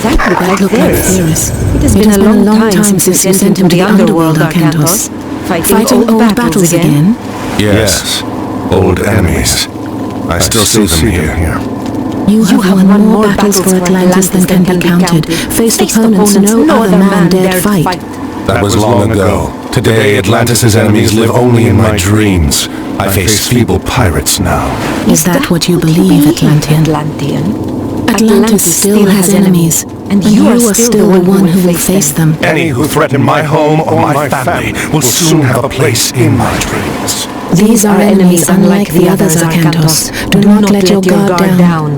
That looked like Theris. It has been a long time since you sent him to the underworld, Arcantos. Fighting old battles again? Yes, old enemies. I still see them here. You have won more battles for Atlantis than can be counted. Faced opponents no other man dared fight. That was long ago. Today, Atlantis' enemies live only in my dreams. I face feeble pirates now. Is that what you believe, Atlantean? Atlantis still has enemies, and you are still the one who will face them. Any who threaten my home or my family will soon have a place in my dreams. These are enemies unlike the others, Arcantos. Do not let your guard down.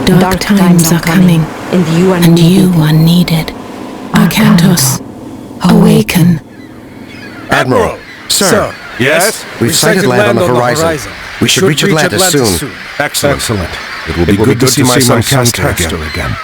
Dark times are coming, and you are needed. Arcantos, awaken. Admiral. Sir. Yes? We've sighted land on the horizon. We should reach Atlantis soon. Excellent. It will be good to see my son Castor again.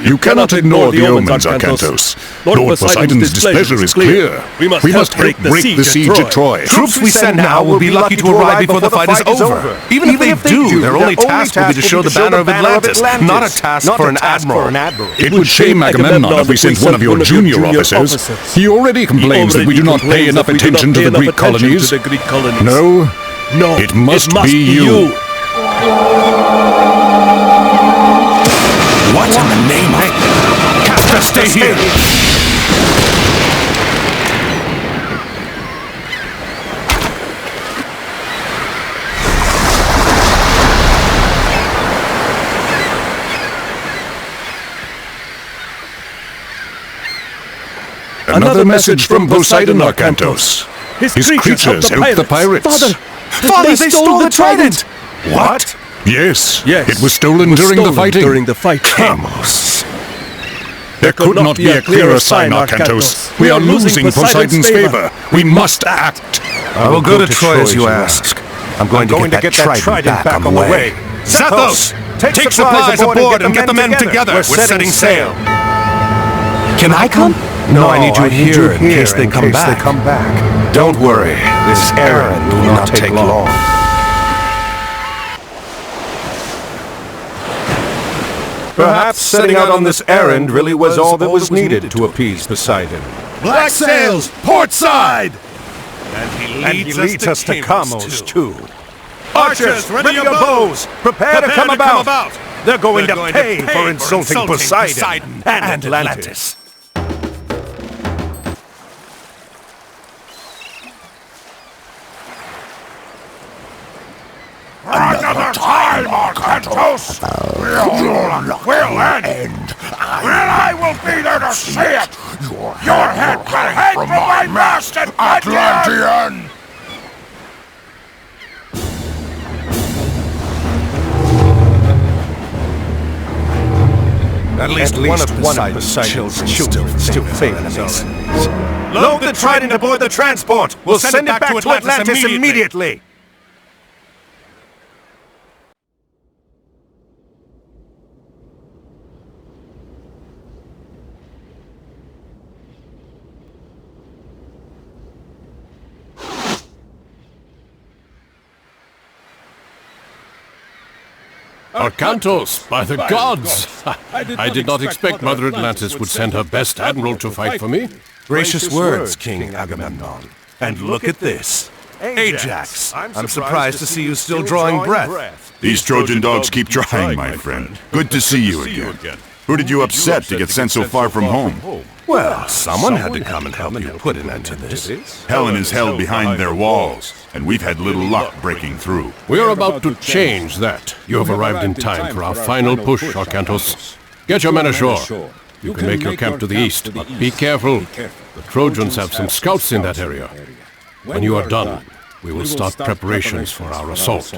You cannot ignore the omens, Arcantos. Lord Poseidon's displeasure is clear. We must break the siege at Troy. Troops we send now will be lucky to arrive before the fight is over. Even if they do, their only task will be to show the banner of Atlantis, not a task for an admiral. It would shame Agamemnon if we sent one of your junior officers. He already complains that we do not pay enough attention to the Greek colonies. No, it must be you. What in the name of... Castor, stay here! Another message from Poseidon, Arcantos. His creatures helped the pirates. Father, they stole the trident! What? Yes, it was stolen during the fighting. Chamos. There could not be a clearer sign, Arcantos. We are losing Poseidon's favor. We must act. I will go to Troy as you ask. I'm going to get that trident back on the way. Zethos! Take supplies aboard and get the men together. We're setting sail. Can I come? No, I need you here in case they come back. Don't worry. This errand will not take long. Perhaps setting out on this errand really was all that was needed to appease Poseidon. Black sails, port side! And he leads us to Chamos, too. Archers, ready your bows! Prepare to come about! They're going to pay for insulting Poseidon and Atlantis. Another time, Arcantos! We'll end. I will be there to see it! Your head will hang from my mast, Atlantean! At least one of Poseidon's children still fail enemies. Load the trident aboard the transport! We'll send it back to Atlantis immediately! Arcantos, by the gods! I did not expect Mother Atlantis would send her best admiral to fight for me. Gracious words, King Agamemnon. And look at this. Ajax, I'm surprised to see you still drawing breath. These Trojan dogs keep trying, my friend. Good to see you again. Who did you upset to get sent so far from home? Well, someone had to come and help you put an end to this. Helen is held behind their walls, and we've had little luck breaking through. We are about to change that. You have arrived in time for our final push, Arcantos. Get your men ashore. You can make your camp to the east, but be careful. The Trojans have some scouts in that area. When you are done, we will start preparations for our assault.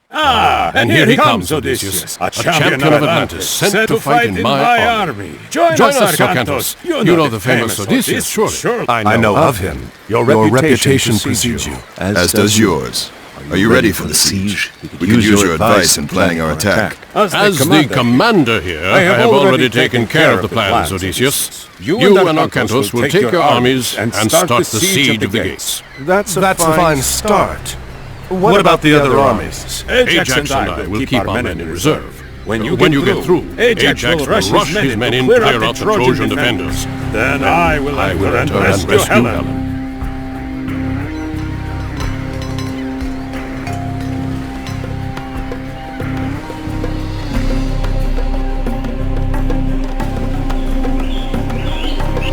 Ah, and here he comes, Odysseus, a champion of Atlantis, sent to fight in my army. Join us, Arcantos. You know the famous Odysseus, surely. I know of him. Your reputation precedes you. As does yours. Are you ready for the siege? We could use your advice in planning our attack. As the commander here, I have already taken care of the plans, Odysseus. You and Arkantos will take your armies and start the siege of the gates. That's a fine start. What about the other armies? Ajax and I will keep our men in reserve. When you get through, Ajax will rush his men in to clear out the Trojan defenders. Then I will enter and rescue Helen.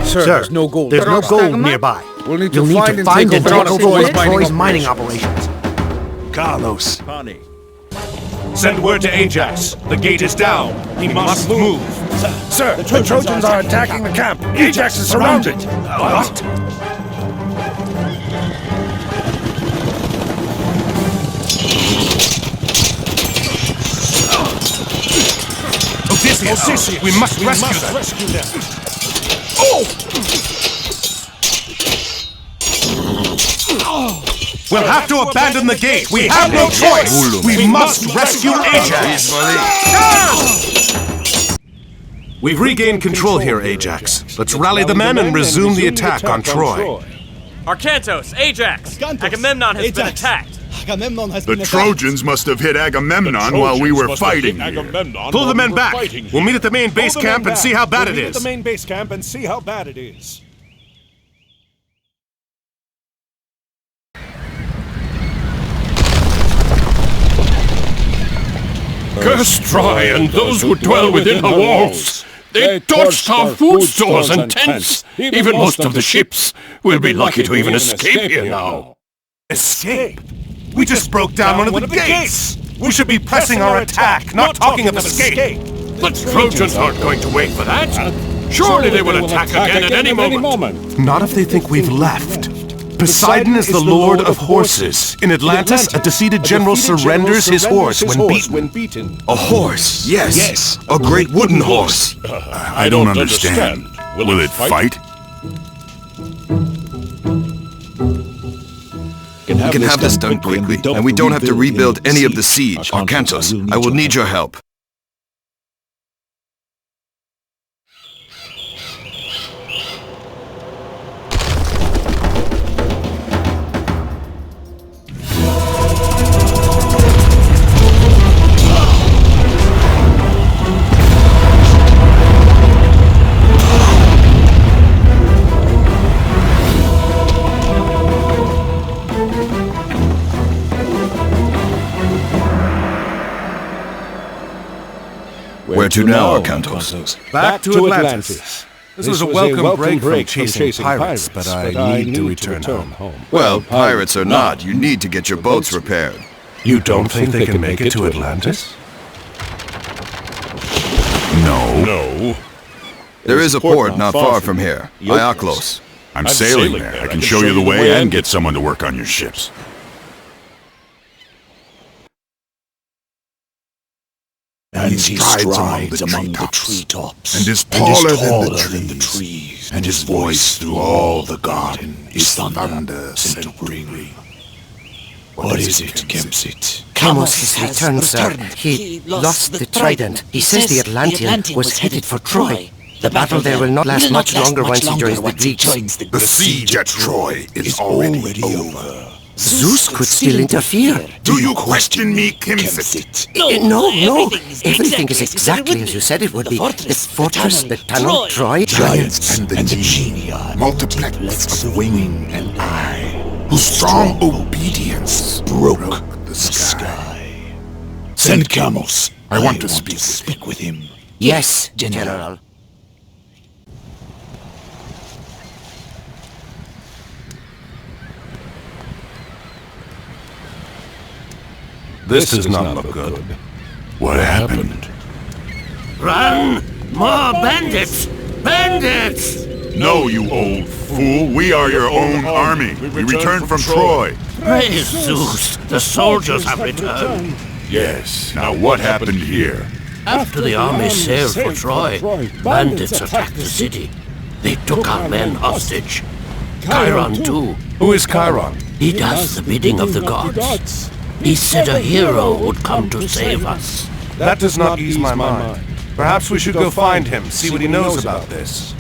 Sir, there's no gold nearby. We'll need You'll need to find and take over Troy's mining operations. Carlos. Send word to Ajax. The gate is down. He must move. Sir, the Trojans are attacking the camp. Ajax is surrounded. What? Odysseus, we must rescue them. We'll have to abandon the gate. We have no choice. We must rescue Ajax. We've regained control here, Ajax. Let's rally the men and resume the attack on Troy. Arkantos, Ajax! Agamemnon has been attacked! The Trojans must have hit Agamemnon while we were fighting here. Pull the men back. We'll meet at the main base camp and see how bad it is. Curse Troy and those who dwell within her walls! They torched our food stores and tents! Even most of the ships! We'll be lucky to even escape here now! Escape? We just broke down one of the gates! We should be pressing our attack, not talking of escape! The Trojans aren't going to wait for that! Surely they will attack again at any moment! Not if they think we've left. Poseidon is the lord of horses. In Atlantis, a defeated general surrenders his horse when beaten. A horse, yes. A great wooden horse. I don't understand. Will it fight? We can have this done quickly, and we don't have to rebuild any of the siege. Arkantos, I will need your help. Where to now, Arkantos? Back to Atlantis. This was a welcome break from chasing pirates, but I need to return home. Well, pirates or not, you need to get your boats repaired. You don't think they can make it to Atlantis? No. There is a port not far from here, Iolcos. I'm sailing there. I can show you the way and get someone to work on your ships. And he strides among the treetops, and is taller than the trees, and his voice through all the garden is thunder sent to bring. What is it, Kemsit? Chamos has returned, sir. He lost the trident. He says the Atlantean was headed for Troy. The battle there will not last much longer once he joins the Greeks. The siege at Troy is already over. Zeus could still interfere. Do you question me, Kemsit? No. Everything is exactly as you said it would be. The fortress, the tunnel, Troy. Giants and the genii, multiplex of wing and eye, whose strong obedience broke the sky. Send Chamos. I want to speak with him. Yes, General. This does not look good. What happened? Run! More bandits! Bandits! No, you old fool. We are your own army. We returned from Troy. Praise Zeus! The soldiers have returned. Yes. Now what happened here? After the army sailed for Troy, bandits attacked the city. They took our men hostage. Chiron too. Who is Chiron? He does the bidding of the gods. He said a hero would come to save us. That does not ease my mind. Perhaps we should go find him, see what he knows about this.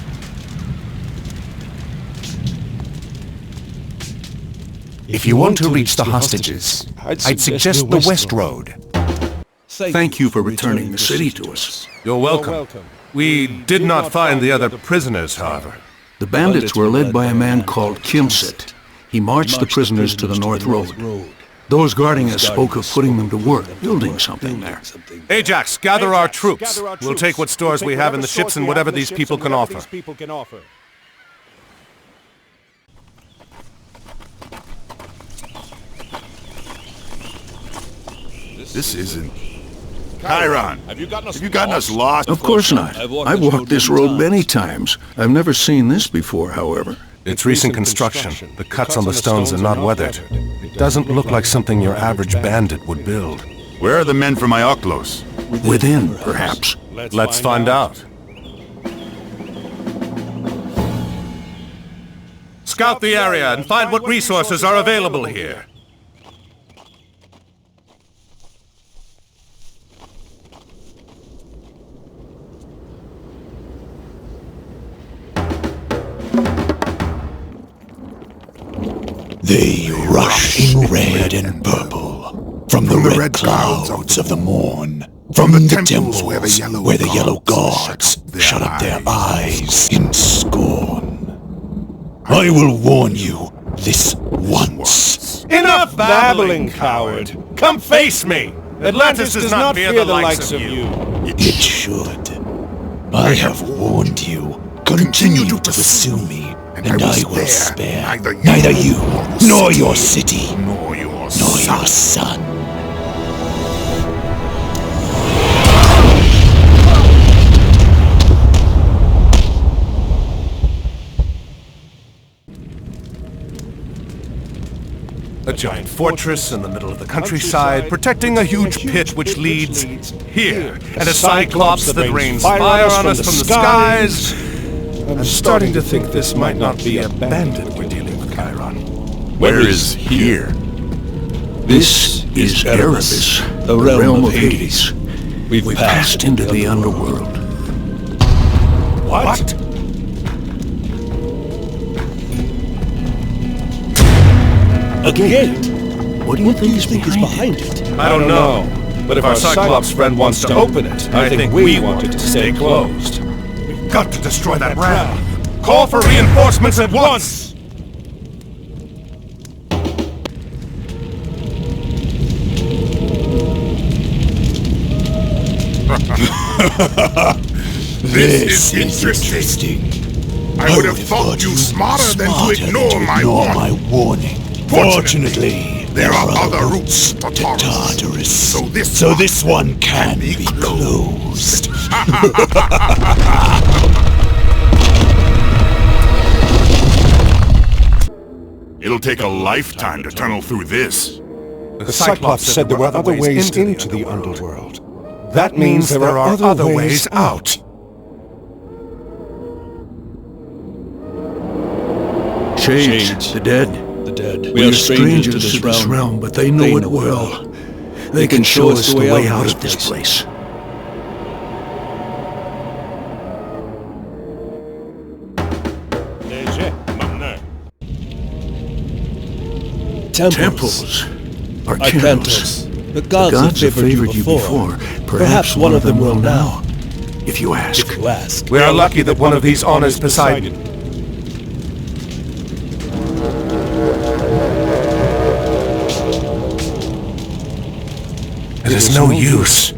If you want to reach the hostages, I'd suggest the West Road. Thank you for returning the city to us. You're welcome. We did not find the other prisoners, however. The bandits were led by a man called SYNCED. He marched the prisoners to the North Road. Those guarding us spoke of putting them to work, building something there. Ajax, gather our troops. We'll take what stores we have in the ships and whatever these people can offer. This isn't... Chiron, have you gotten us lost? Of course not. I've walked this road many times. I've never seen this before, however. It's recent construction. The cuts on the stones are not weathered. It doesn't look like something your average bandit would build. Where are the men from Ioclos? Within, perhaps. Let's find out. Scout the area and find what resources are available here. They rush in red and purple from the red clouds of the morn, from the temples where the yellow gods shut up their eyes in scorn. I will warn you this once. Enough babbling, coward! Come face me! Atlantis does not fear the likes of you. It should. I have warned you. Continue to pursue me, and I will spare neither you, nor your city, nor your son. A giant fortress in the middle of the countryside, protecting a huge pit which leads here, and a cyclops that rains fire on us from the skies. I'm starting to think this might not be a bandit we're dealing with, Chiron. Where is here? This is Erebus, the realm of Hades. We've passed into the underworld. What? A gate! What do you think is behind it? I don't know. But if our Cyclops friend wants to open it, I think we want it to stay closed. We've got to destroy that ram! Call for reinforcements at once! This is interesting. I would have thought you smarter than to ignore my warning. Fortunately, there are other routes to Tartarus, so this one can be closed. It'll take a lifetime to tunnel through this. The Cyclops said there were other ways into the underworld. That means there are other ways out. Shades, the dead. We are strangers to this realm, but they know it well. They can show us the way out of this place. Temples. Arcantos. The gods have favored you before. Perhaps one of them will now, if you ask. We are lucky that one of these honors Poseidon. It is no use.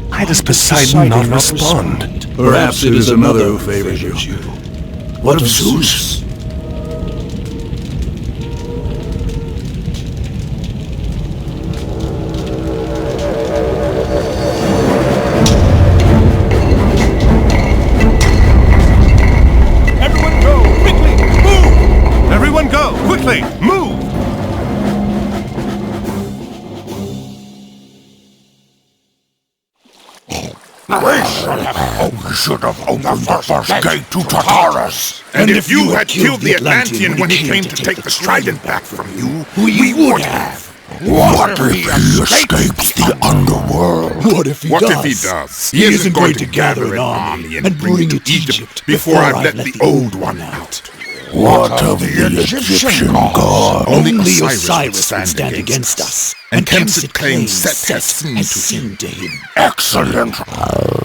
Why does Poseidon not respond? Perhaps it is another who favors you. What of Zeus? Everyone go! Quickly! Move! Everyone go! Quickly! Move! We should have opened the first gate to Tartarus. And if you had killed the Atlantean when he came to take the trident back from you, we would have. What if he escapes the underworld? What if he does? He isn't going to gather an army and bring it to Egypt before I've let the old one out. What of the Egyptian gods? Only Osiris can stand against us. And Kemsit claims Set has seen to him. Excellent.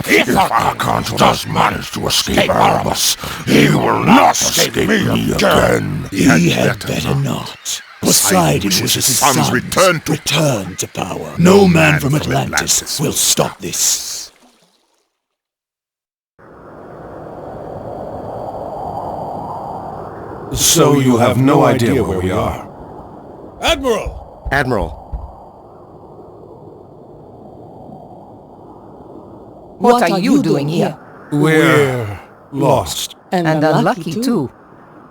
If Arkantos does manage to escape Erebus, he will not escape me again. He had better not. Poseidon wishes his sons return to power. No man from Atlantis will stop this. So you have no idea where we are? Admiral! Admiral. What are you doing here? We're lost. And unlucky too.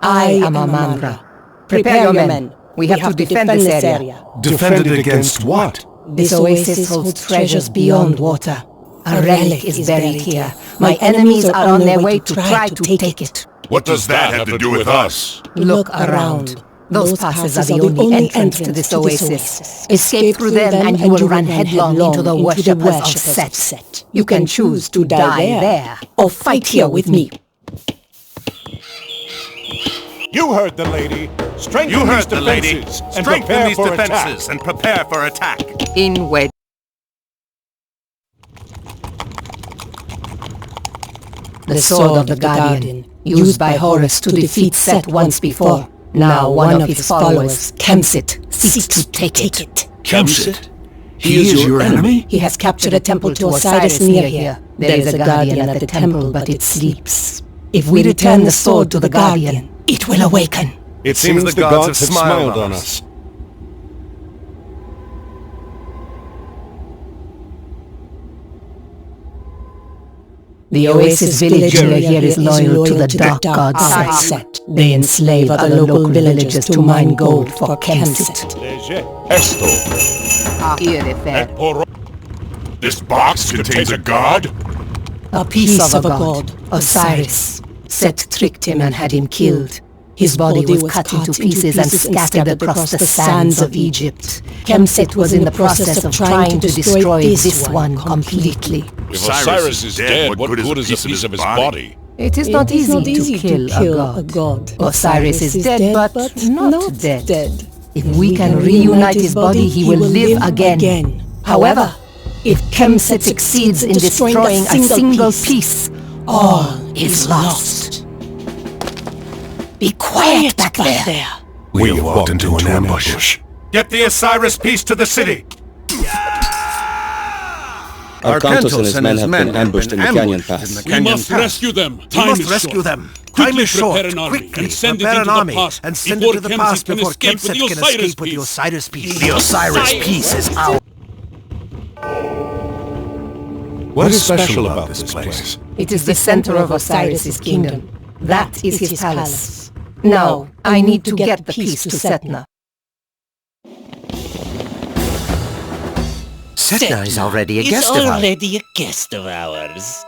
I am Amandra. Prepare your men. We have to defend this area. Defend it against what? This oasis holds treasures beyond water. A relic is buried here. My enemies are on their way to try to take it. What does that have to do with us? Look around. Those passes are the only entrance to this oasis. Escape through them and you will run headlong into the worshippers of Set. You can choose to die there or fight here with me. You heard the lady. Strengthen these defenses and prepare for attack. In wedge. The sword of the Guardian, used by Horus to defeat Set once before. Now one of his followers, Kemsit, seeks to take it. Kemsit? He is your enemy? He has captured a temple to Osiris near here. There is a Guardian at the temple, but it sleeps. If we return the sword to the Guardian, it will awaken. It seems the gods have smiled on us. The Oasis villager here is loyal to the dark gods Set. They enslave other local villagers to mine gold for Kemsit. This box contains a god? A piece of a god, Osiris. Set tricked him and had him killed. His body was cut into pieces and scattered across the sands of Egypt. Kemsit was in the process of trying to destroy this one completely. If Osiris is dead, what good is a piece of his body? It is not easy to kill a god. Osiris is dead, but not dead. If we can reunite his body, he will live again. However, if Kemsit succeeds in destroying a single piece, all is lost. Be quiet back there. We have walked into an ambush. Get the Osiris piece to the city! Arkantos and his men have been ambushed in the canyon pass. We must rescue them. Time is short. Time is short. Quickly prepare an army and send it to the pass before Kemsit can escape with the Osiris piece. The Osiris piece is ours. What is special about this place? It is the center of Osiris's kingdom. That is his palace. Now, I need to get the piece to Setna. Setna is already a guest of ours.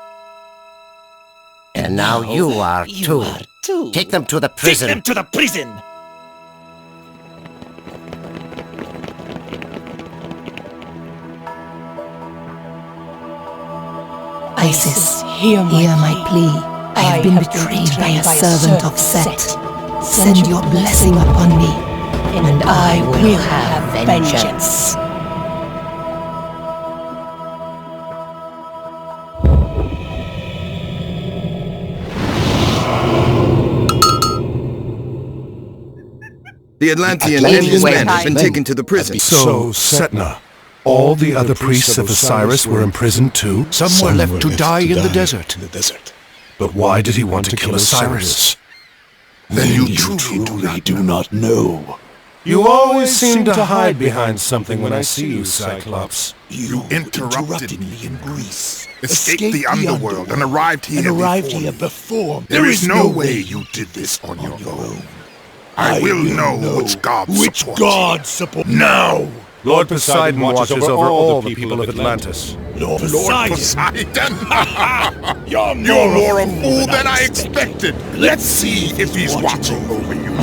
And now you are too. Take them to the prison. Isis, hear my plea. I have been betrayed by a servant of Set. Send your blessing upon me, and I will have vengeance. The Atlantean and his men have been taken to the prison. So, Setna, all the other priests of Osiris were imprisoned too? Some were left to die in the desert. But why did he want to kill Osiris? Then you truly do not know. You always seem to hide behind something when I see you, Cyclops. You interrupted me in Greece, escaped the underworld, and arrived here before. There is no way you did this on your own. I will know which god support now! Lord Poseidon watches over all the people of Atlantis. Lord Poseidon? You're more a fool than I expected. Let's see if he's watching over you.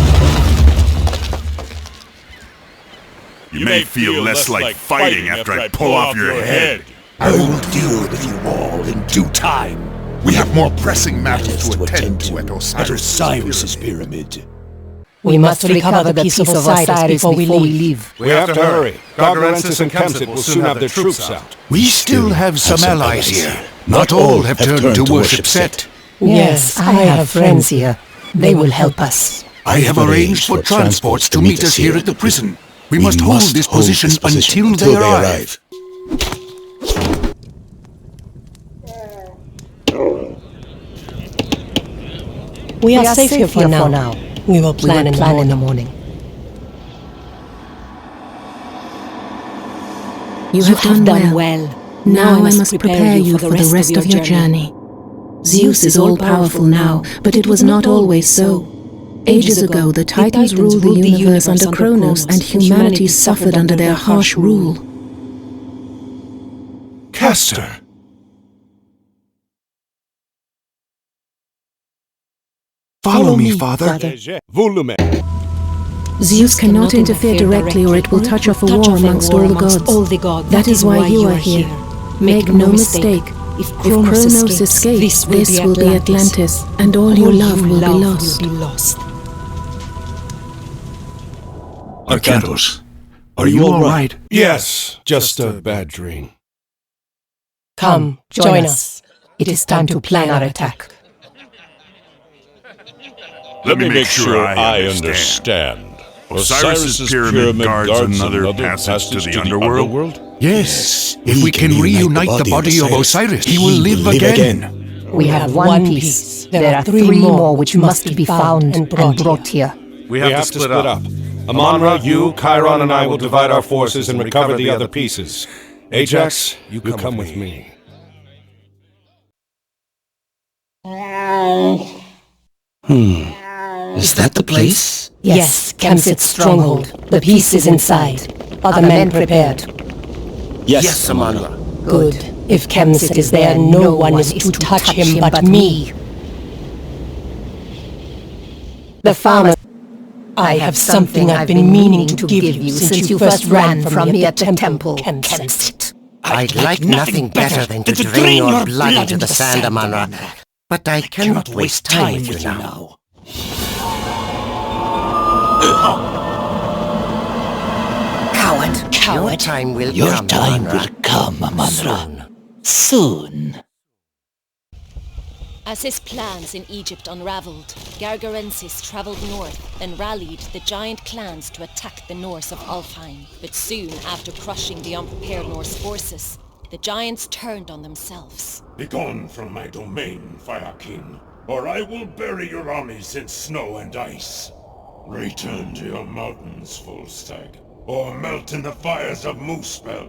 You may feel less like fighting after I pull off your head. I will deal with you all in due time. We have more pressing matters to attend to at Osiris's pyramid. We must recover the piece of Osiris before we leave. We have to hurry. Gargarensis and Kemsit will soon have their troops out. We still have some allies here. Not all have turned to worship Set. Yes, I have friends here. They will help us. I have arranged for transports to meet us here at the prison. We must hold this position until they arrive. We are safe here for now. We will plan in the morning. You have done well. Now I must prepare you for the rest of your journey. Zeus is all-powerful now, but it was not always so. Ages ago, the Titans ruled the universe under Kronos, and humanity suffered under their harsh rule. Castor! Follow me, Father. Zeus cannot interfere directly, or it will touch off a war amongst all the gods. That is why you are here. Make no mistake. If Kronos escapes, this will be Atlantis, and all you love will be lost. Arcantos, are you all right? Yes, just a bad dream. Come, join us. It is time to plan our attack. Let me make sure I understand. Osiris's pyramid guards another passage to the underworld? Yes, if we can reunite the body of Osiris, he will live again. We have one piece. There are 3 more which must be found and brought here. We have to split up. Amonra, you, Chiron, and I will divide our forces and recover the other pieces. Ajax, you come with me. Is that the place? Yes, Kemsit's stronghold. The piece is inside. Are the men prepared? Yes, Amonra. Good. If Kemsit is there, no one is to touch him but me. The farmer... I have something I've been meaning to give you since you first ran from me at the temple, Kemsit. I'd like nothing better than to drain your blood into the sand, Amonra. But I cannot waste time with you now. Coward! Your time will come, Amonra. Soon. As his plans in Egypt unraveled, Gargarensis traveled north and rallied the giant clans to attack the Norse of Alfheim. But soon after crushing the unprepared Norse forces, the giants turned on themselves. Begone from my domain, Fire King, or I will bury your armies in snow and ice. Return to your mountains, Volstagg, or melt in the fires of Muspel.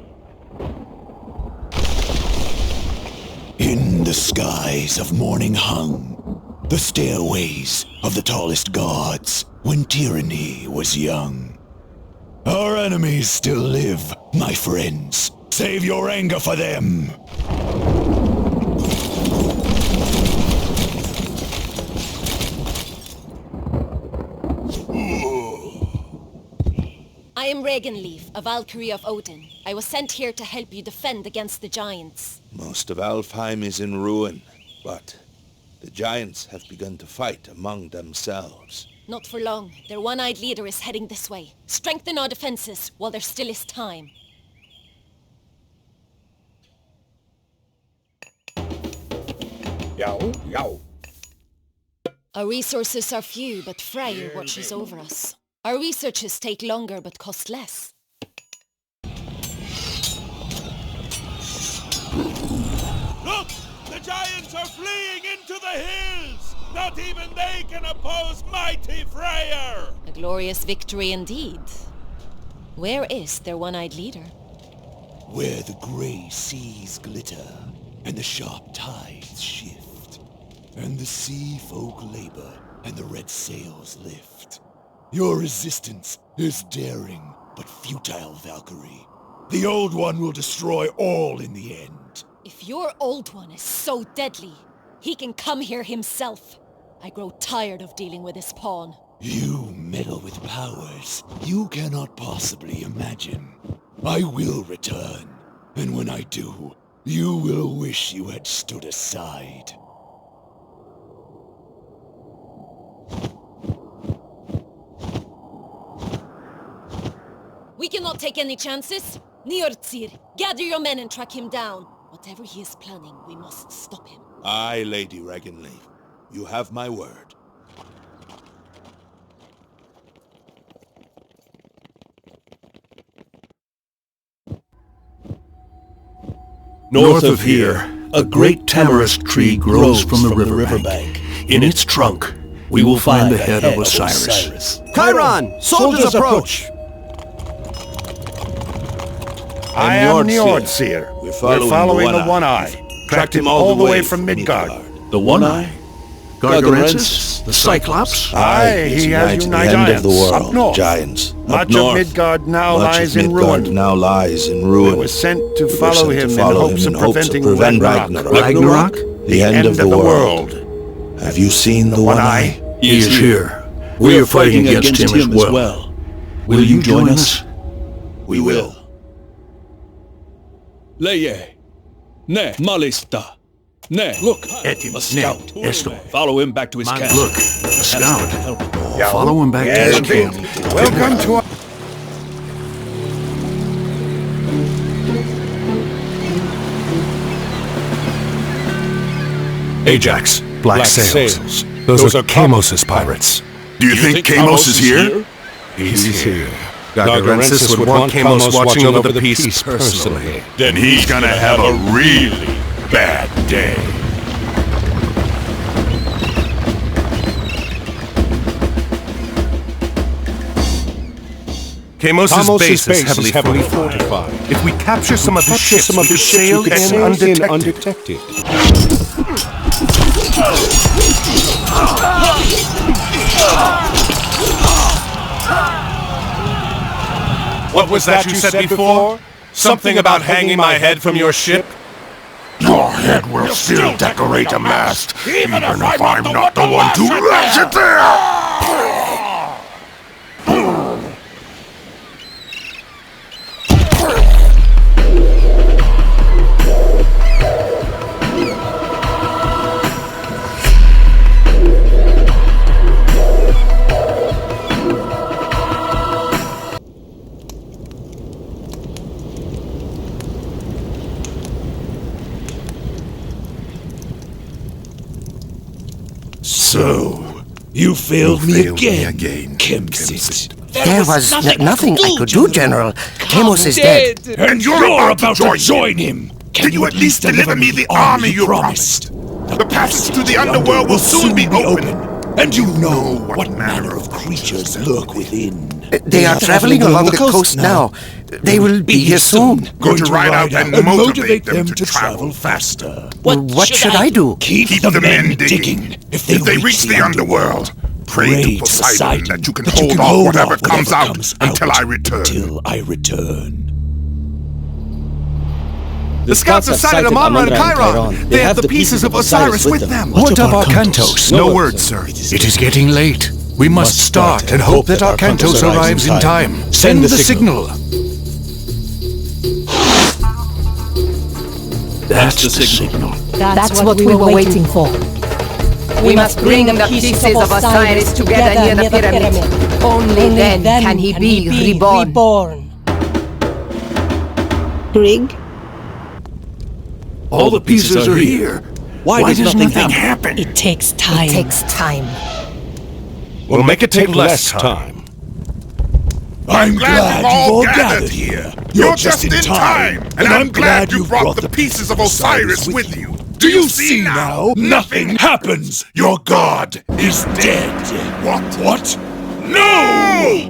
In the skies of morning hung, the stairways of the tallest gods, when tyranny was young. Our enemies still live, my friends. Save your anger for them! I am Regenleaf, a Valkyrie of Odin. I was sent here to help you defend against the giants. Most of Alfheim is in ruin, but the giants have begun to fight among themselves. Not for long. Their one-eyed leader is heading this way. Strengthen our defenses while there still is time. Yow. Our resources are few, but Freyr watches over us. Our researches take longer, but cost less. Look! The giants are fleeing into the hills! Not even they can oppose mighty Freyr! A glorious victory indeed. Where is their one-eyed leader? Where the grey seas glitter, and the sharp tides shift, and the sea folk labor, and the red sails lift. Your resistance is daring, but futile, Valkyrie. The Old One will destroy all in the end. If your Old One is so deadly, he can come here himself. I grow tired of dealing with his pawn. You meddle with powers you cannot possibly imagine. I will return, and when I do, you will wish you had stood aside. We cannot take any chances. Njordsir, gather your men and track him down. Whatever he is planning, we must stop him. Aye, Lady Reganleaf. You have my word. North of here, a great tamarisk tree grows from the riverbank. In its trunk, we will find the head of Osiris. Chiron! Soldiers approach! I am Njordsir. We're following the One-Eye. Tracked him all the way from Midgard. The One-Eye? Gargarensis? The Cyclops? Aye, he has united giants up north. Giants. Much of Midgard now lies in ruin. We were sent to follow him in hopes of preventing Ragnarok. Ragnarok? The end of the world. Have you seen the One-Eye? He is here. We are fighting against him as well. Will you join us? We will. Leye. Ne, malista. Ne, look, Etim, a scout. Esto. Follow him back to his camp. Look, a scout. Follow him back to his camp. Welcome to our... Ajax, Black Sails. Those are Kamos's pirates. Do you think Kamos is here? He's here. Gargarensis would want Kamos watching over the peace personally. Then he's gonna have a really bad day. Kamos's base is heavily fortified. If we capture some of his ships, we could sail in undetected. What was that you said before? Something about hanging my head from your ship? Your head will still decorate a mast, even if I'm not the one to raise it there! So, you failed me again, Kemsit. There was nothing I could do, General. Kamos is dead. And you're about to join him! Can you at least deliver me the army you promised? The passage to the underworld will soon be open. And you know what manner of creatures lurk within. They are traveling along the coast now. They will be here soon. Going to ride out and motivate them to travel faster. What should I do? Keep the men digging. If they reach the underworld, pray to Poseidon that you can hold off whatever comes out until I return. The scouts have sighted Amon-Ra and Chiron. They have the pieces of Osiris with them. What of Arkantos? No word, sir. It is getting late. We must start and hope that Arkantos arrives in time. Send the signal. That's the signal. That's what we were waiting for. We must bring the pieces of Osiris together near the pyramid. Only then can he be reborn. Rig? All the pieces are here. Why does nothing happen? It takes time. It takes time. We'll make it take less time. I'm glad you've all gathered here. You're just in time, and I'm glad you brought the pieces of Osiris with you. Do you see now? Nothing happens. Your god is dead. What? No!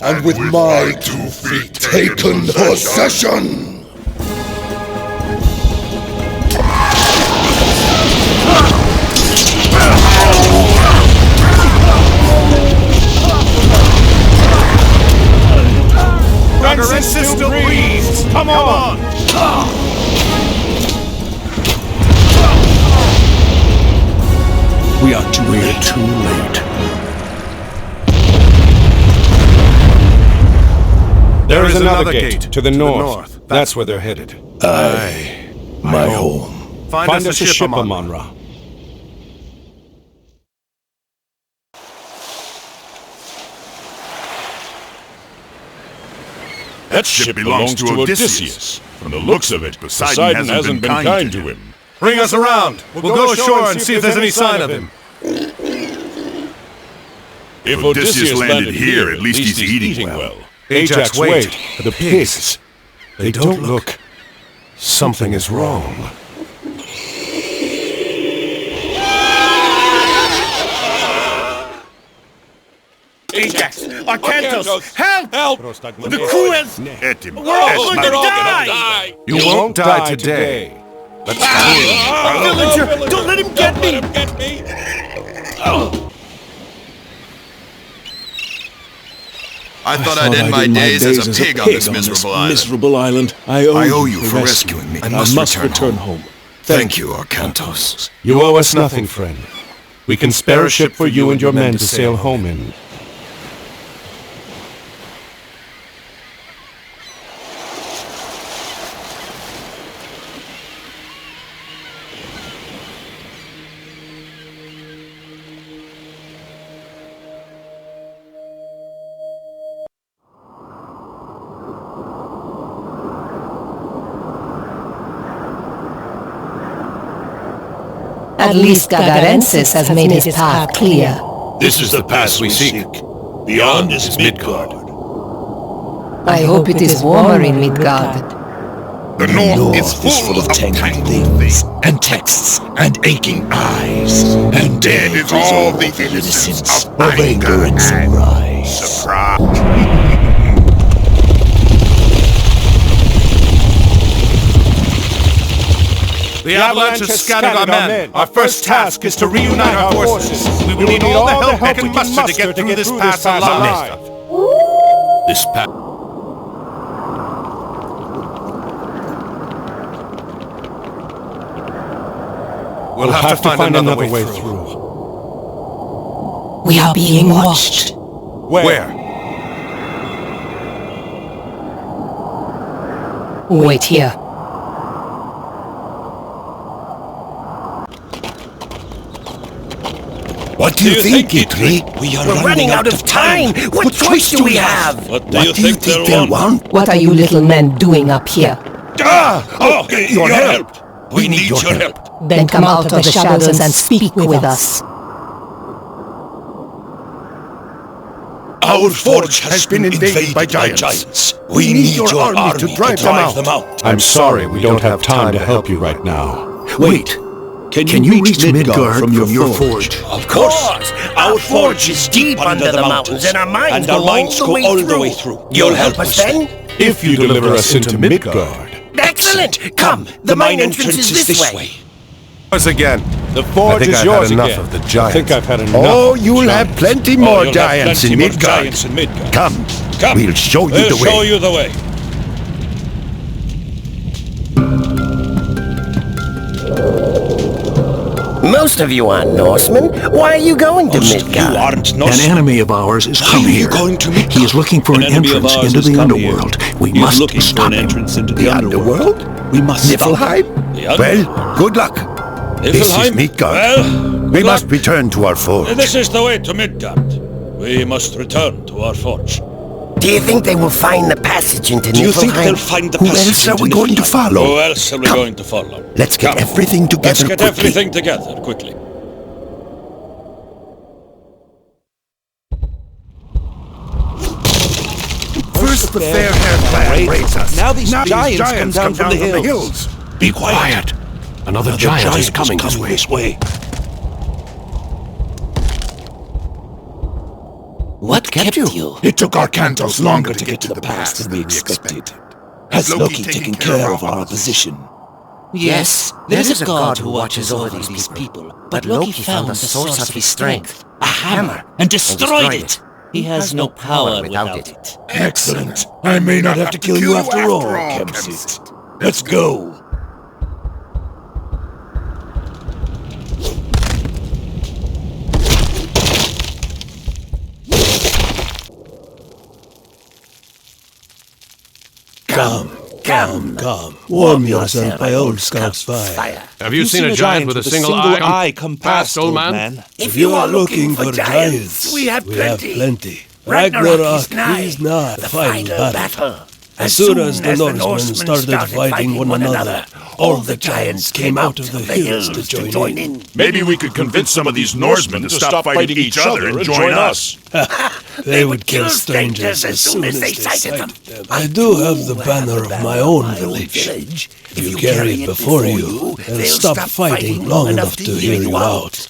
And with my 2 feet taken possession! on! We are too late. There is another gate to the north. That's where they're headed. My home. Find us a ship, Amon-Ra. That ship belongs to Odysseus. From the looks of it, Poseidon hasn't been kind to him. Bring us around. We'll go ashore and see if there's any sign of him. If Odysseus landed here, at least he's eating well. Ajax, wait. The pigs. They don't look... Something is wrong. Ajax! Arcantos! Help! Help! The crew has... We're all going to die! You won't die today. Let's Villager! Don't let him get me! I thought I'd end my days as a pig on this miserable island. I owe you for rescuing me. I must return home. Thank you, Arcantos. You owe us nothing, friend. We can spare a ship for you and your men to sail home in. At least Gargarensis has made his path clear. This is the pass we seek. Beyond is Midgard. I hope it is warmer in Midgard. The north is full of tangled things, and texts, and aching eyes, and dead is all the innocence of anger and surprise. The avalanche has scattered our men. Our first task is to reunite our forces. We will need all the help we can muster to get through this pass alive. This pass... We'll have to find another way through. We are being watched. Where? Wait here. What do you think, Itri? We're running out of time! What choice do we have? What do you think they'll want? What are you little men doing up here? Your help! We need your help! Then come out of the shadows and speak with us. Our forge has been invaded by giants. We need your army to drive them out. I'm sorry, we don't have time to help you right now. Wait. Can you reach Midgard from your forge? Of course! Our forge is deep under the mountains, and our mines go all the way through. You'll help us then? If you deliver us into Midgard. Excellent! Come, the mine entrance is this way. Us again. The forge is yours again. Of the giants. I think I've had enough. Oh, you'll have plenty more giants in Midgard. Come, we'll show you the way. We'll show you the way. Most of you aren't Norsemen. Why are you going to Midgard? You aren't Norsemen. An enemy of ours has come here. He is looking for an entrance into the underworld. We must stop him. The underworld? We must Niflheim? Well, good luck. This is Midgard. Well, we must return to our forge. This is the way to Midgard. We must return to our forge. Do you think they will find the passage into Niflheim? Do you think they'll find the passage into Niflheim? Who else are we going to follow? Who else are we going to follow? Let's get everything together Let's get quickly. everything together quickly. First the fair-haired lad raids us. Now these giants come down from the hills. Be quiet. Another giant is coming this way. What kept you? It took Arcantos longer to get to the pass than we expected. Has Loki taken care of our opposition? Yes, there is a god who watches over these people, but Loki found the source of his strength, a hammer, and destroyed it. He has no power without it. Excellent. I may not have to kill you after all, Kemsit. Let's go. Come. Warm yourself by old Scout's fire. Have you seen a giant with a single eye? Come past, old man. If you are looking for giants, we have plenty. Ragnarok is not the final battle. As soon as the Norsemen started fighting one another, all the giants came out of the hills to join in. Maybe we could convince some of these Norsemen to stop fighting each other and join us. They would kill strangers as soon as they sighted them. I do have the banner of my own village. If you carry it before you, they'll stop fighting long enough to hear you out.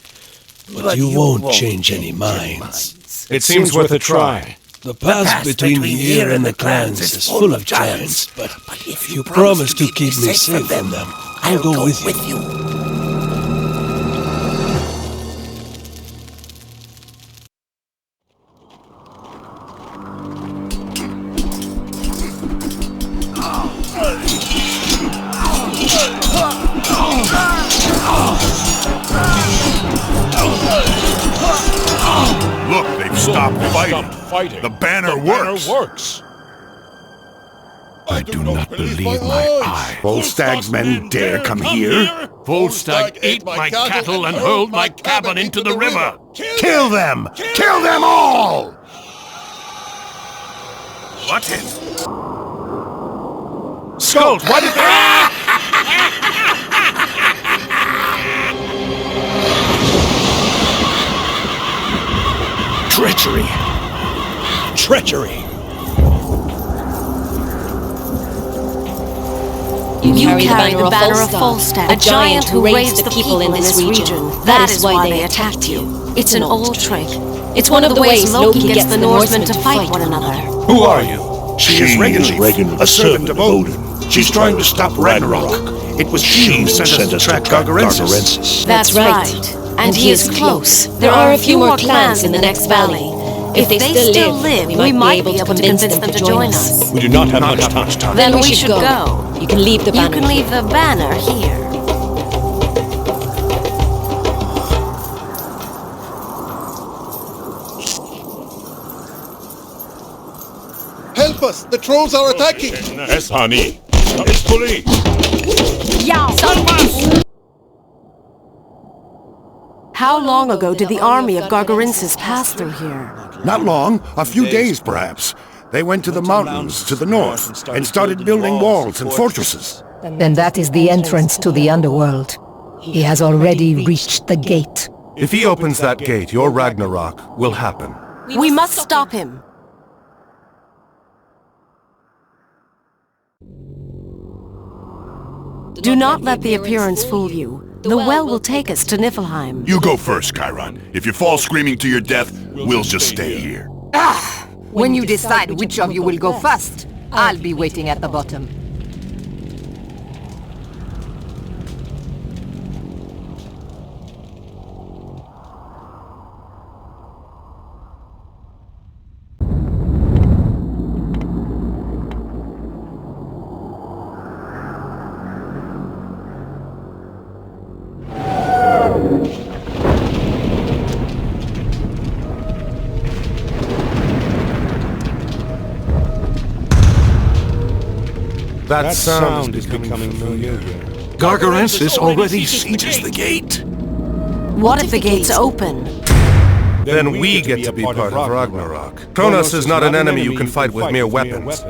But you won't change any minds. It seems worth a try. The path between here and the clans is full of giants, but if you promise to keep me safe from them, I'll go with you. Look, they've stopped fighting. The banner works. I do not believe my eyes. Volstag's men dare come here? Volstagg ate my cattle and hurled my cabin into the river. Kill them! Kill them all! What in? Skuld, what did they... Treachery! You carry the banner of Volstagg, a giant who raised the people in this region. That is why they attacked you. It's an old trick. It's one of the ways Loki gets the Norsemen to fight one another. Who are you? She is Regan, a servant of Odin. She's trying to stop Ragnarok. It was she who sent us to track Gargarensis. That's right. And he is close. There are a few more clans in the next valley. If they still live, we might be able to convince them to join us. We do not have much time. Then we should go. You can leave the banner here. Help us! The trolls are attacking! Yes, honey. It's police! How long ago did the army of Gargarensis pass through here? Not long. A few days, perhaps. They went to the mountains to the north and started building walls and fortresses. Then that is the entrance to the underworld. He has already reached the gate. If he opens that gate, your Ragnarok will happen. We must stop him. Do not let the appearance fool you. The well will take us to Niflheim. You go first, Chiron. If you fall screaming to your death, we'll just stay here. When you decide which of you will go first, I'll be waiting at the bottom. That sound is becoming familiar. Gargarensis already sieges the gate. What if the gates open? Then we get to be part of Ragnarok. Kronos is not an enemy you can fight with mere weapons.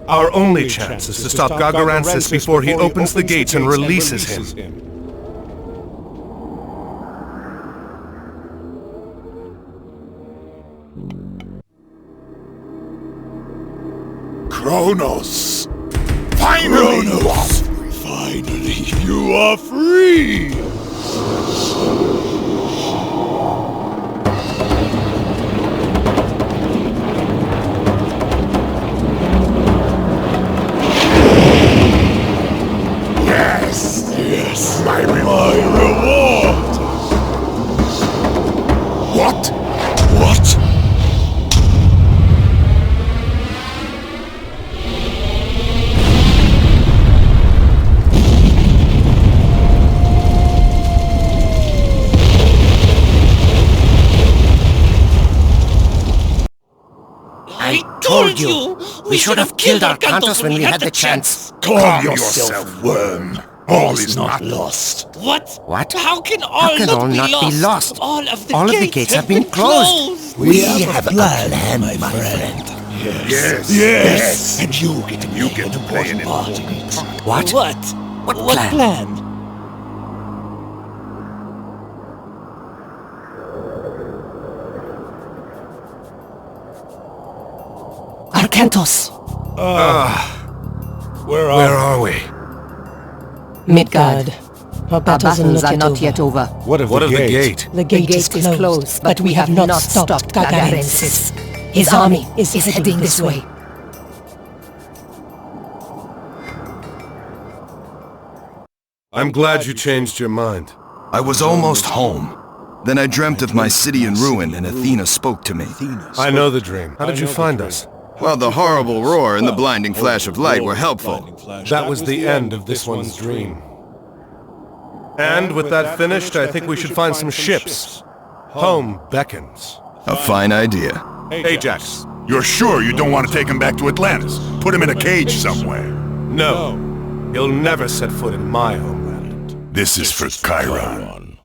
Our only chance is to stop Gargarensis before he opens the gates and releases him. Kronos! Finally! Finally, you are free! Yes, my reward! What? told you! We should have killed Arcantos when we had the chance. Calm yourself, worm. All is not lost. What? How can all not be lost? All of the gates have been closed. We have a plan, my friend. Yes. And you get to play an important part. What plan? Arcantos. Where are we? Midgard. Our battles are not yet over. What of the gate? The gate is closed, but we have not stopped Gagarensis. His army is heading this way. I'm glad you changed your mind. I was almost home. Then I dreamt of my city in ruin, and Athena spoke to me. I know the dream. How did you find us? Well, the horrible roar and the blinding flash of light were helpful. That was the end of this one's dream. And with that finished, I think we should find some ships. Home beckons. A fine idea. Ajax. You're sure you don't want to take him back to Atlantis? Put him in a cage somewhere? No. He'll never set foot in my homeland. This is for Chiron.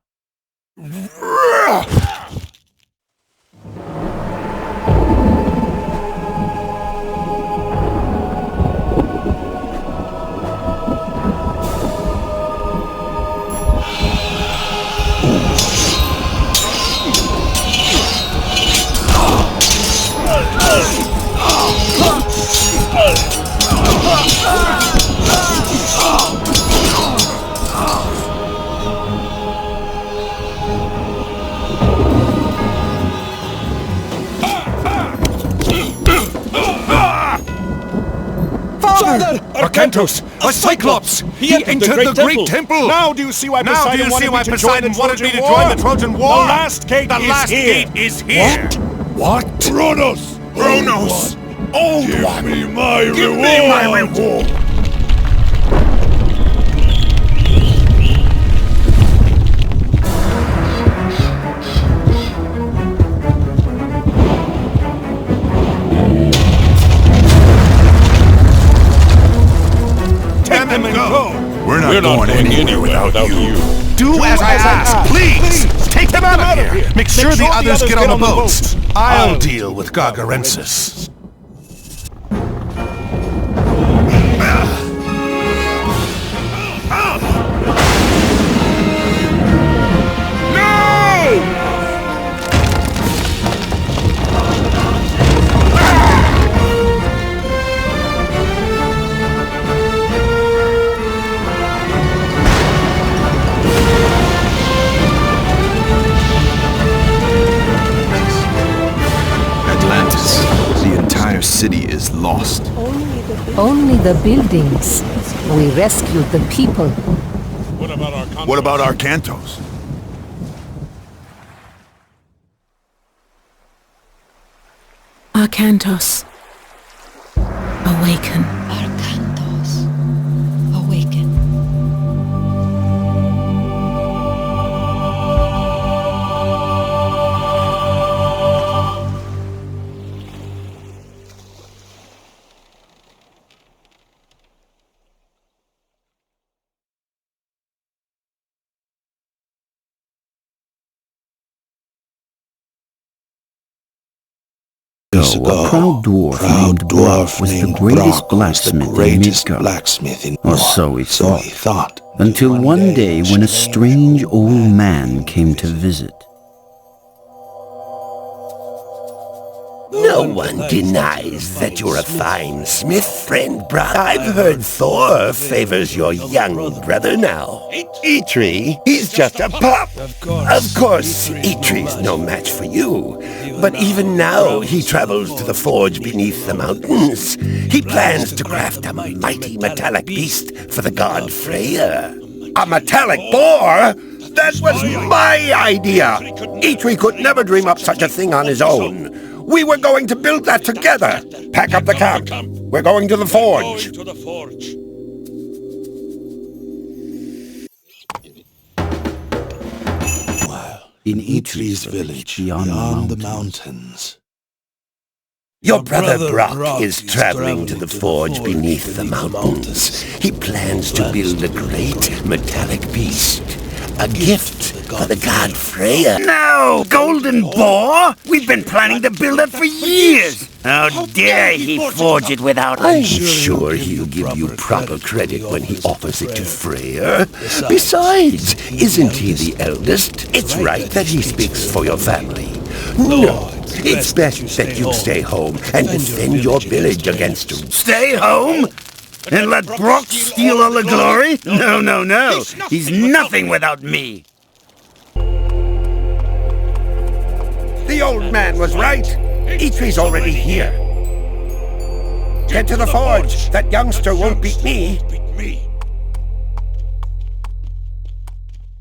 Arcantos! A Cyclops! He entered the Great Temple! Now do you see why Poseidon wanted me to join the Trojan War? The last gate is here! What? Kronos! Old one! Give me my reward! We're not going anywhere without you. Do as I ask, please! Take them out of here! Make sure the others get on the boats. I'll deal with Gagarensis. City is lost. Only the buildings. We rescued the people. What about Arcantos? Arcantos, awaken. Arcantos, awaken. A proud dwarf named Brock was the greatest blacksmith in Midgard, or so he thought, until one day when a strange old man came to visit. No one denies that you're a fine smith, friend Brock. I've heard Thor favors your young brother now. Eitri, he's just a pup. Of course, Eitri's no match for you. But even now, he travels to the forge beneath the mountains. He plans to craft a mighty metallic beast for the god Freya. A metallic boar? That was my idea! Eitri could never dream up such a thing on his own. We were going to build that together. Pack up the camp. We're going to the forge. In Eitri's village beyond the mountains. Your brother Brock is traveling to the forge beneath the mountains. He plans to build a great metallic beast. A gift for the god Freya. No! Golden Boar? We've been planning to build it for years! How dare he forge it without us? I'm sure he'll give you proper credit when he offers it to Freya. Besides, isn't he the eldest? It's right that he speaks for your family. No, it's best that you stay home and defend your village against him. Stay home? And let Brock steal all the glory? No, no, no. He's nothing without me. The old man was right. Eitre's already here. Get to the forge. That youngster won't beat me.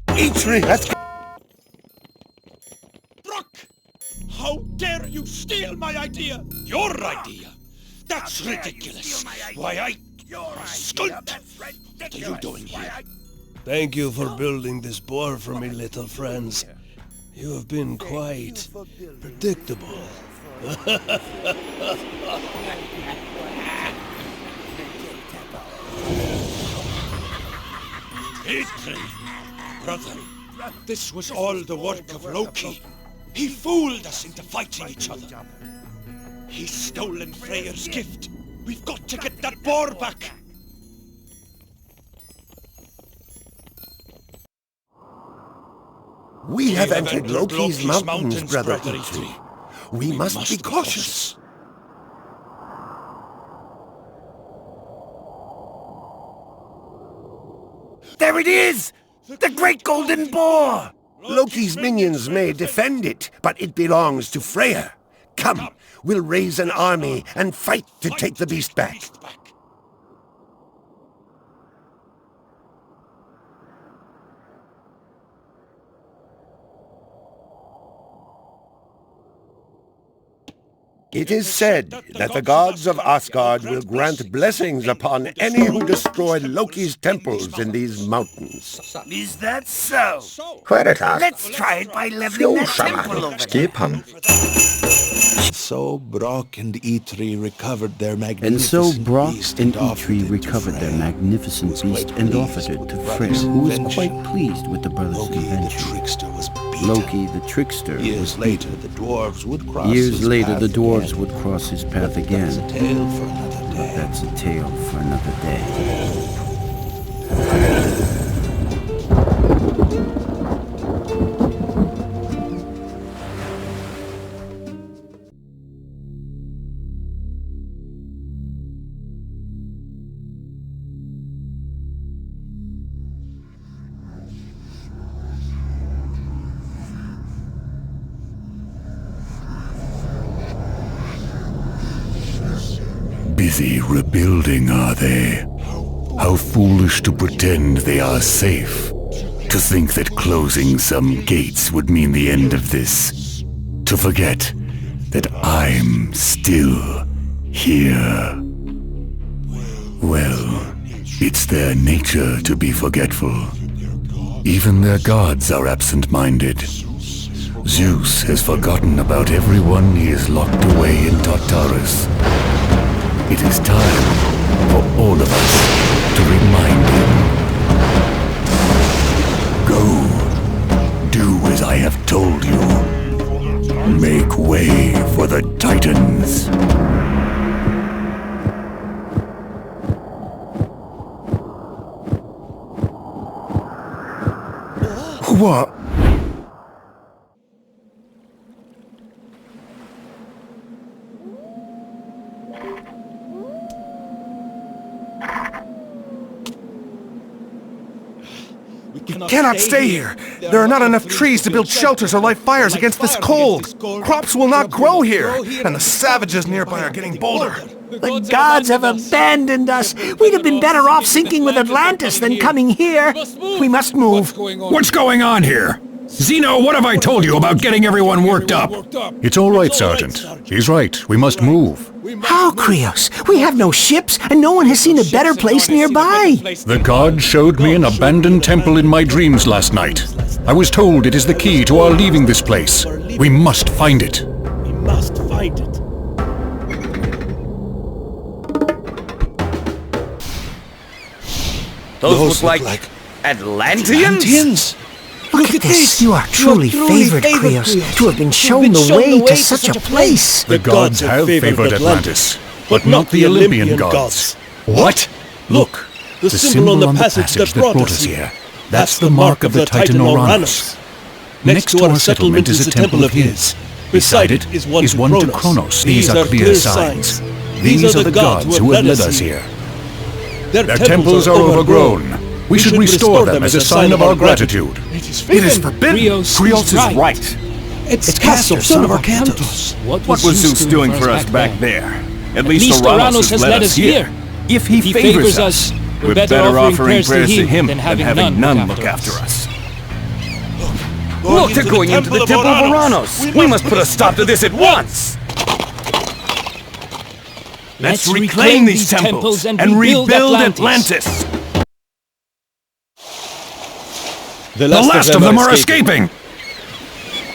Eitre has... Brock! How dare you steal my idea? Your idea? That's ridiculous. Why, Skull! What are you doing here? Thank you for building this boar for me, little friends. You have been quite predictable. Eitri! Brother, this was all the work of Loki. He fooled us into fighting each other. He's stolen Freyr's gift. We've got to get that boar back! We have entered Loki's mountains, Brother Eitri. We must be cautious. There it is! The great golden boar! Loki's minions may defend it, but it belongs to Freya. Come, we'll raise an army and fight to take the beast back. It is said that the gods of Asgard will grant blessings upon any who destroy Loki's temples in these mountains. Is that so? Let's try it by leveling that temple over there. So Brock and Eitri recovered their magnificent magnificent beast and offered it to Freya, who was quite pleased with the brothers' invention. Loki the trickster was later the dwarves would cross his path again. That's a tale for another day. Busy rebuilding, are they? How foolish to pretend they are safe. To think that closing some gates would mean the end of this. To forget that I'm still here. Well, it's their nature to be forgetful. Even their gods are absent-minded. Zeus has forgotten about everyone he has locked away in Tartarus. It is time for all of us to remind him. Go. Do as I have told you. Make way for the Titans. What? Cannot stay here. There are not enough trees to build shelters or light fires against this cold. Crops will not grow here, and the savages nearby are getting bolder. The gods have abandoned us. We'd have been better off sinking with Atlantis than coming here. We must move. What's going on here? Zeno, what have I told you about getting everyone worked up? It's all right, Sergeant. He's right. We must move. How, Krios? We have no ships, and no one has seen a better place nearby. The god showed me an abandoned temple in my dreams last night. I was told it is the key to our leaving this place. We must find it. We must find it. Those look like Atlanteans? Look at this! You are truly favored, Krios, to have been shown the way to such a place! The gods have favored Atlantis, but not the Olympian gods. What? Look, the symbol on the passage that brought us here. That's the mark of the Titan Uranus. Next to our settlement is a temple of his. Beside it is one to Kronos. These are clear signs. These are the gods who have led us here. Their temples are overgrown. We should restore them as a sign of our gratitude. It is forbidden! Krios is right. It's Castor, son of Arcantos. What was Zeus doing for us back there? At least Uranus has led us here. If he favors us, we're better offering prayers to him than having none look after us. Look, they're going into the temple of Uranus! We must put a stop to this at once! Let's reclaim these temples and rebuild Atlantis! The last of them are escaping!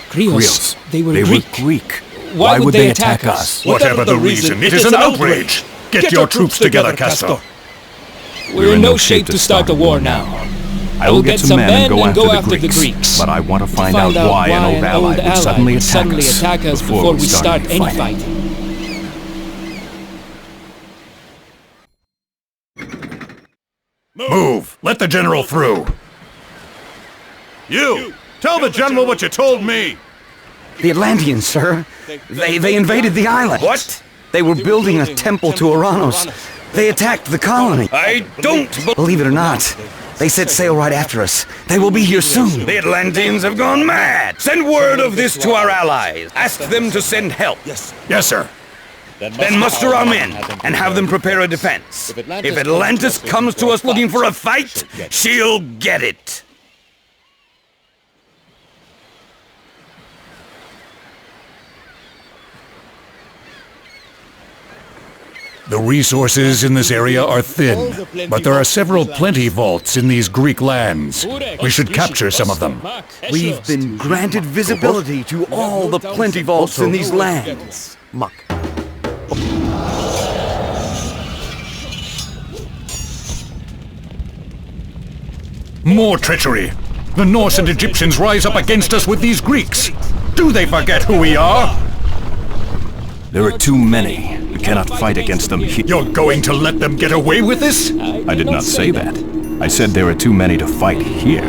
Krios, they were Greek. Why would they attack us? Whatever the reason, it is an outrage! Get your troops together, Castor! We're in no shape to start a war now. I will get some men and go after the Greeks. But I want to find out why an old ally would suddenly attack us before we start any fighting. Move! Let the general through! You! Tell the general what you told me! The Atlanteans, sir. They invaded the island. What? They were building a temple to Uranus. They attacked the colony. I don't believe it or not. They set sail right after us. They will be here soon. The Atlanteans have gone mad. Send word of this to our allies. Ask them to send help. Yes, sir. Then muster our men and have them prepare a defense. If Atlantis comes to us looking for a fight, she'll get it. The resources in this area are thin, but there are several plenty vaults in these Greek lands. We should capture some of them. We've been granted visibility to all the plenty vaults in these lands. More treachery! The Norse and Egyptians rise up against us with these Greeks! Do they forget who we are? There are too many. We cannot fight against them here. You're going to let them get away with this? I did not say that. I said there are too many to fight here.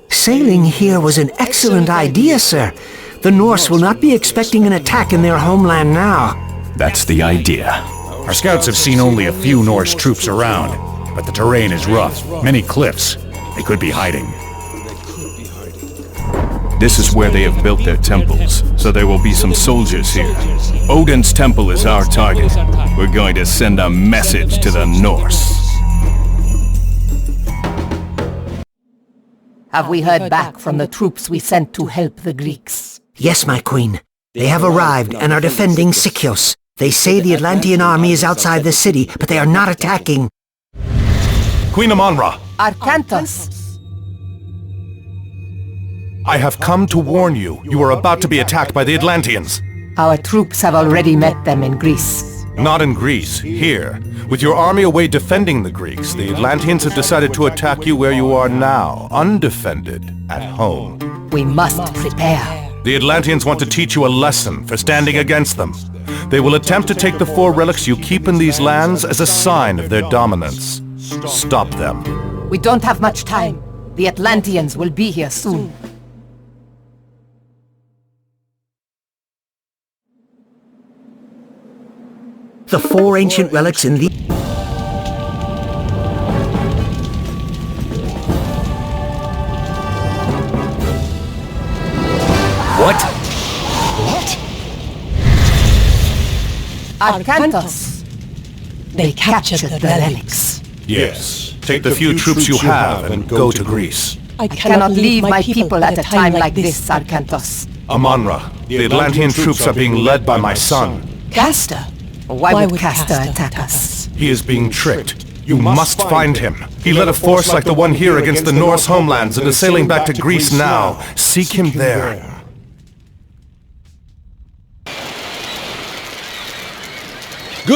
Sailing here was an excellent idea, sir. The Norse will not be expecting an attack in their homeland now. That's the idea. Our scouts have seen only a few Norse troops around, but the terrain is rough, many cliffs. They could be hiding. This is where they have built their temples, so there will be some soldiers here. Odin's temple is our target. We're going to send a message to the Norse. Have we heard back from the troops we sent to help the Greeks? Yes, my queen. They have arrived and are defending Sikios. They say the Atlantean army is outside the city, but they are not attacking. Queen Amonra! Arcantos! I have come to warn you. You are about to be attacked by the Atlanteans. Our troops have already met them in Greece. Not in Greece, here. With your army away defending the Greeks, the Atlanteans have decided to attack you where you are now, undefended, at home. We must prepare. The Atlanteans want to teach you a lesson for standing against them. They will attempt to take the 4 relics you keep in these lands as a sign of their dominance. Stop them. We don't have much time. The Atlanteans will be here soon. The 4 ancient relics in the... What? Arcantos! They captured the relics. Yes. Take the few troops you have and go to Greece. I cannot leave my people at a time like this, Arcantos. Amonra, the Atlantean troops are being led by my son. Castor? Why would Castor attack us? He is being tricked. You must find him. He led a force like the one here against the Norse homelands and is sailing back to Greece now. Seek him there.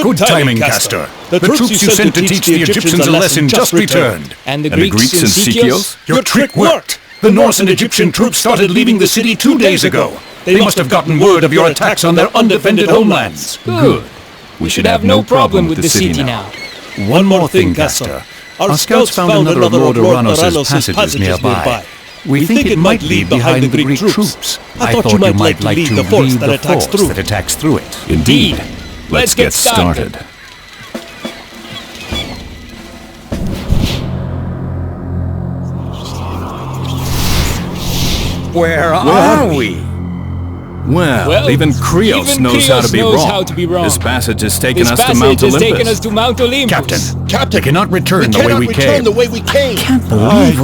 Good timing, Castor. The troops you sent to teach the Egyptians a lesson just returned. And the Greeks in Sikios? Your trick worked. The Norse and Egyptian troops started leaving the city 2 days ago. They must have gotten word of your attacks on their undefended homelands. Good. We should have no problem with the city now. One more thing, Castor. Our scouts found another of Lord Oranos' passages nearby. We think it might lead behind the Greek troops. I thought you might like to lead the force that attacks through it. Indeed. Let's get started. Where are we? Well, even Krios knows how to be wrong. This passage has taken us to Mount Olympus. Captain, we cannot return the way we came. I can't believe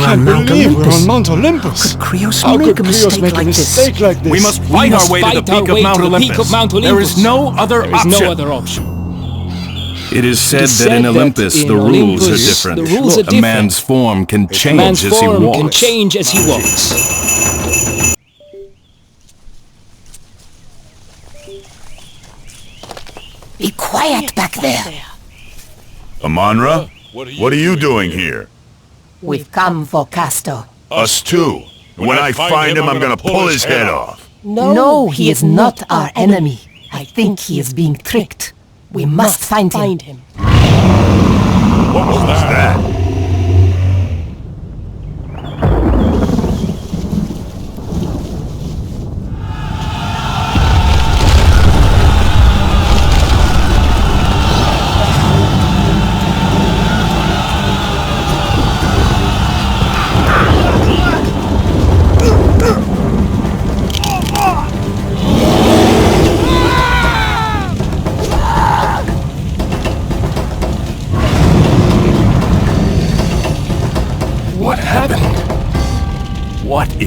we're on Mount Olympus. Could Krios make a mistake like this? We must fight our way to the peak of Mount Olympus. There is no other option. It is said that in Olympus the rules are different. A man's form can change as he walks. Be quiet back there. Amanra, what are you doing here? We've come for Castor. Us too. When I find him, I'm gonna pull his head off. No, he is not our enemy. I think he is being tricked. We must find him. What was that?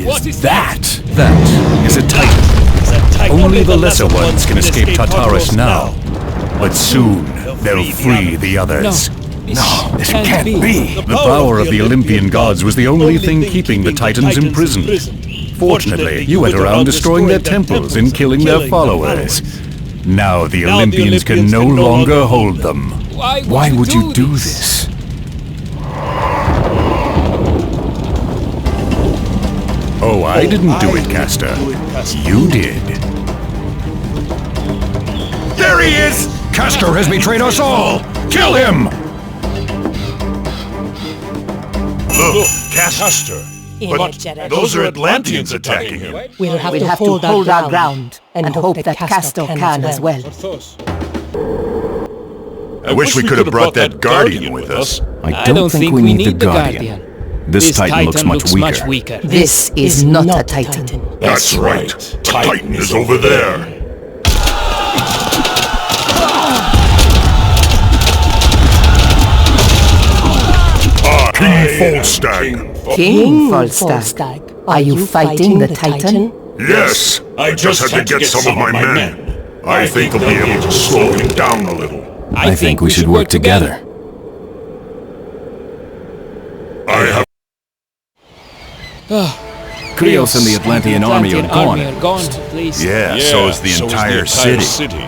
What is that? That is a Titan. Only the lesser ones can escape Tartarus now. But soon, they'll free the others. No, this can't be. The power of the Olympian gods was the only thing keeping the Titans imprisoned. Fortunately, you went around destroying their temples and killing their followers. Now the Olympians can no longer hold them. Why would you do this? Oh, I didn't do it, Castor. You did. There he is! Castor has betrayed us all! Kill him! Look, Castor. But those are Atlanteans attacking him. We'll have to hold our ground and hope that Castor can as well. I wish we could have brought that Guardian with us. I don't think we need the Guardian. This Titan looks much weaker. This is not a Titan. That's right. Titan is over there. King Falstag. King Falstag. Are you fighting the Titan? Yes. I just had to get some of my men. I think I'll be able to slow him down a little. I think we should work together. I have... Krios and the Atlantean army are gone. Yeah, so is the entire city.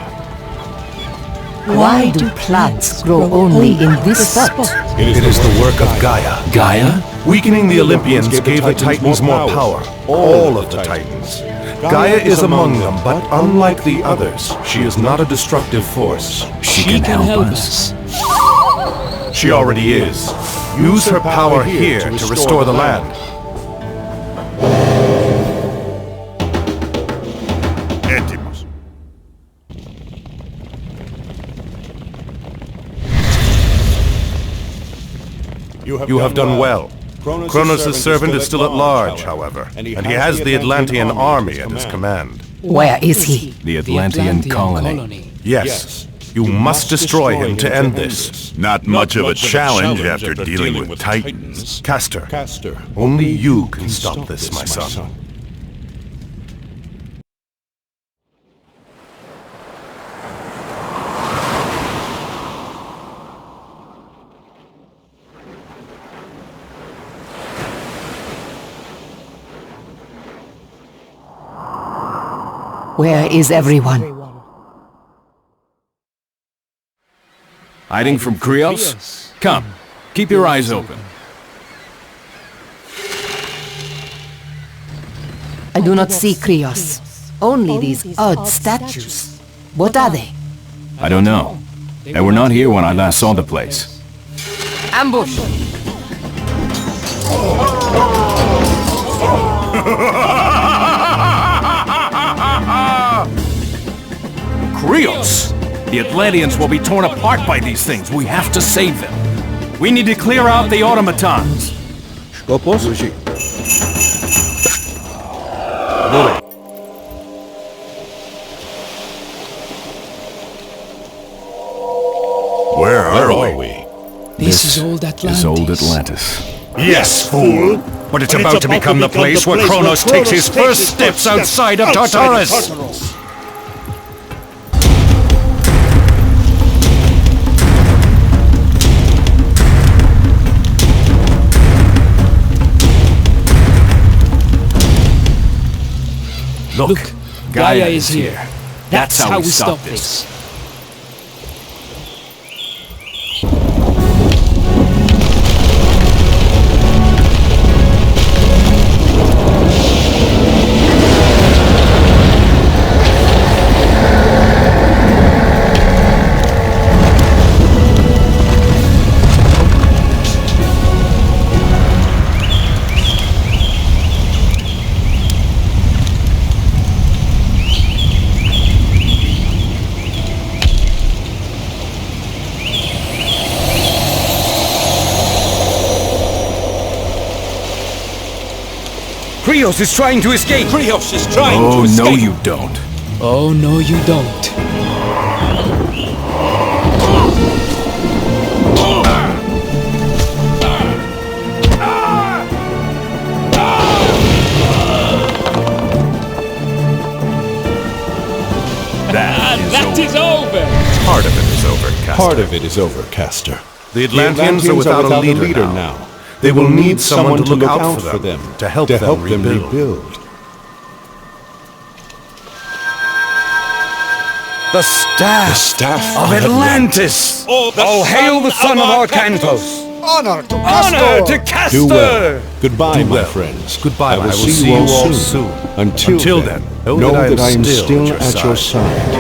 Why do plants grow only in this spot? It is the work of Gaia. Gaia? Weakening the Olympians gave the Titans more power. All of the Titans. Gaia is among them, but unlike the others, she is not a destructive force. She can help us. She already is. Use her power here to restore the land. You have done well. Kronos' servant is still at large, however, and he has the Atlantean army at his command. Where is he? The Atlantean colony. Yes. You must destroy him to end this. Not much of a challenge after dealing with Titans. Castor, only you can stop this, my son. Where is everyone? Hiding from Krios? Come, keep your eyes open. I do not see Krios. Only these odd statues. What are they? I don't know. They were not here when I last saw the place. Ambush! Krios! The Atlanteans will be torn apart by these things. We have to save them. We need to clear out the automatons. Where are we? This is old Atlantis. Yes, fool! But it's about to become the place where Kronos takes his first steps outside of Tartarus! Look, Gaia is here. That's how we stop this. Krios is trying to escape! Krios is trying to escape! Oh, no you don't. Oh, no you don't. That is over! Part of it is over, Caster. Part of it is over, Caster. The Atlanteans are without a leader now. They will need someone to look out for them, to help them rebuild. The staff of Atlantis! Oh, hail the son of Arcantos! Honor to Honor to Castor! Do well. Goodbye, my friends. Goodbye, I will see you all soon. Until then, know that I am still at your side.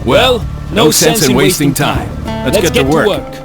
Well, no sense in wasting time. Let's get to work.